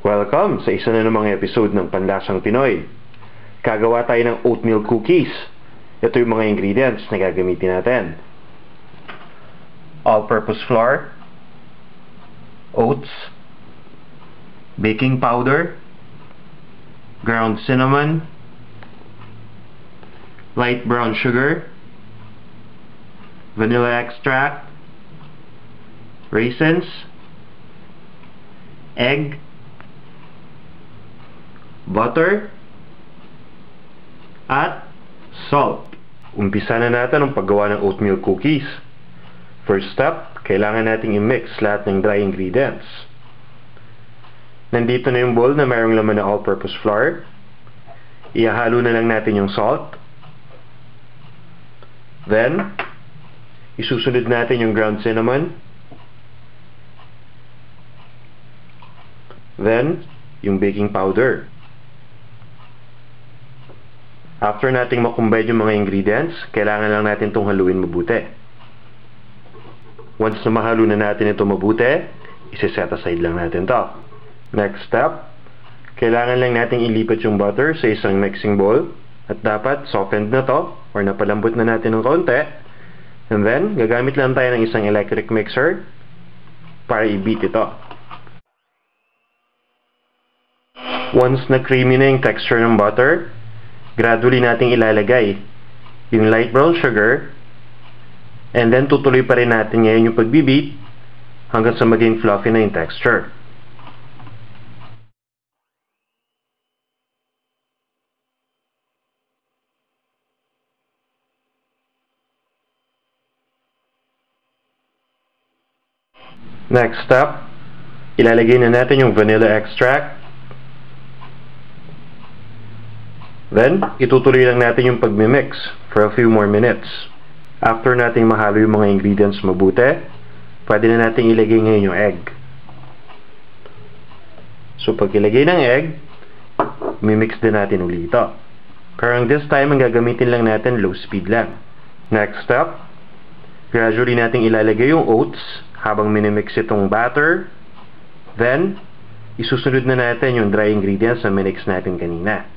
Welcome sa isa na namang episode ng Panlasang Pinoy. Gagawa tayo ng oatmeal cookies. Ito yung mga ingredients na gagamitin natin. All-purpose flour, oats, baking powder, ground cinnamon, light brown sugar, vanilla extract, raisins, egg, butter, at salt. Umpisa na natin ang paggawa ng oatmeal cookies. First step, kailangan nating i-mix lahat ng dry ingredients. Nandito na yung bowl na mayroong laman na all-purpose flour. Ihahalo na lang natin yung salt. Then, isusunod natin yung ground cinnamon. Then, yung baking powder. After nating makumbine yung mga ingredients, kailangan lang natin itong haluin mabuti. Once na mahalo na natin ito mabuti, isi-set aside lang natin to. Next step, kailangan lang nating ilipat yung butter sa isang mixing bowl. At dapat softened na to, or napalambot na natin ng konti. And then, gagamit lang tayo ng isang electric mixer para i-beat ito. Once na creamy na yung texture ng butter, gradually nating ilalagay yung light brown sugar, and then tutuloy pa rin natin ngayon yung pagbibeat hanggang sa maging fluffy na yung texture. Next step, ilalagay na natin yung vanilla extract. Then, itutuloy lang natin yung pagmimix for a few more minutes. After nating mahalo yung mga ingredients mabuti, pwede na natin ilagay ngayon yung egg. So, pag ilagay ng egg, mimix din natin ulit ito. Pero this time, ang gagamitin lang natin, low speed lang. Next step, gradually nating ilalagay yung oats habang minimix itong batter. Then, isusunod na natin yung dry ingredients na minix natin kanina.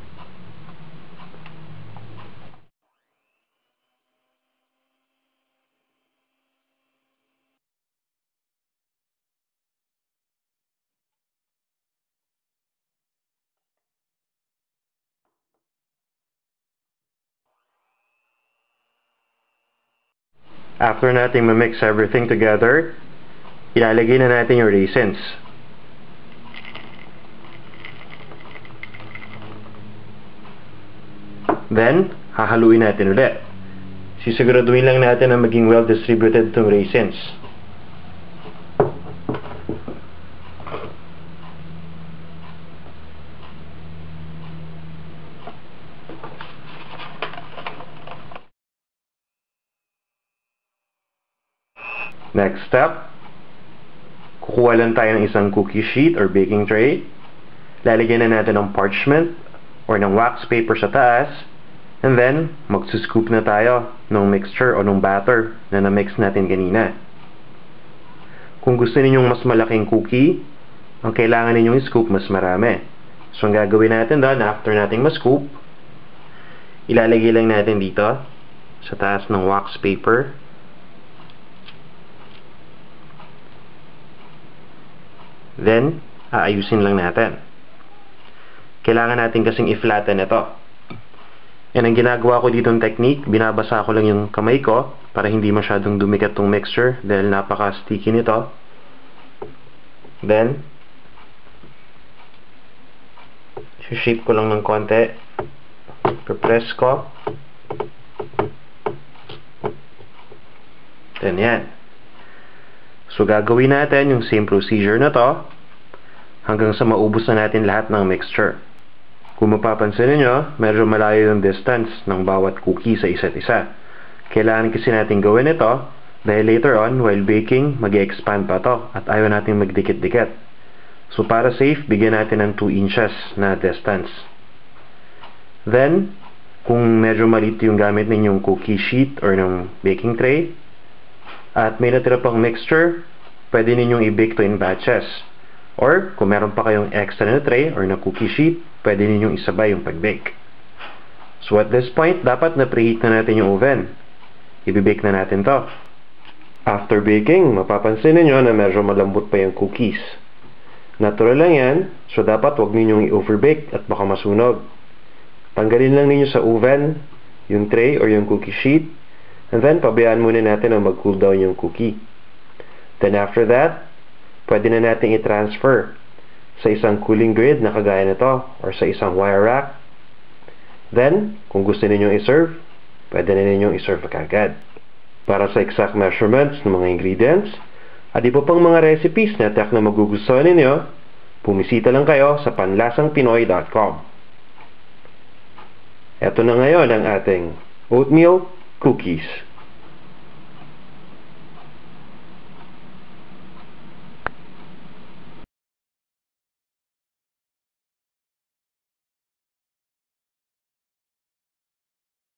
After nating ma-mix everything together, ilalagay na natin yung raisins. Then, hahaluin natin ulit. Sisiguraduhin lang natin na maging well-distributed itong raisins. Next step, kukuha lang tayo ng isang cookie sheet or baking tray. Lalagyan na natin ng parchment or ng wax paper sa taas. And then, magsuscoop na tayo ng mixture o ng batter na na-mix natin kanina. Kung gusto ninyong mas malaking cookie, ang kailangan ninyong i-scoop mas marami. So, ang gagawin natin doon, after nating ma-scoop, ilalagay lang natin dito sa taas ng wax paper. Then, aayusin lang natin. Kailangan natin kasing i-flatten ito. And ang ginagawa ko dito ng technique, binabasa ko lang yung kamay ko para hindi masyadong dumikat tong mixture dahil napaka-sticky nito. Then, shape ko lang ng konti. Press ko. Then yan. So, gagawin natin yung same procedure na to hanggang sa maubos na natin lahat ng mixture. Kung mapapansin niyo, medyo malayo yung distance ng bawat cookie sa isa't isa. Kailangan kasi natin gawin ito dahil later on, while baking, mag-expand pa to at ayaw natin magdikit-dikit. So, para safe, bigyan natin ng 2 inches na distance. Then, kung medyo maliit yung gamit ninyong cookie sheet or ng baking tray, at may natira pang mixture, pwede ninyong i-bake to in batches. Or, kung meron pa kayong extra na tray or na cookie sheet, pwede ninyong isabay yung pag-bake. So at this point, dapat na-preheat na natin yung oven. I-bake na natin to. After baking, mapapansin niyo na medyo malambot pa yung cookies. Natural lang yan, so dapat huwag ninyong i-overbake at baka masunog. Tanggalin lang ninyo sa oven yung tray or yung cookie sheet, and then pabayaan muna natin na mag-cool down yung cookie. Then after that, pwede na natin i-transfer sa isang cooling grid na kagaya nito or sa isang wire rack. Then, kung gusto ninyong i-serve, pwede na ninyong i-serve kagad. Para sa exact measurements ng mga ingredients at iba pang mga recipes na tiyak na magugustuhan ninyo, bumisita lang kayo sa panlasangpinoy.com. Ito na ngayon ang ating oatmeal cookies.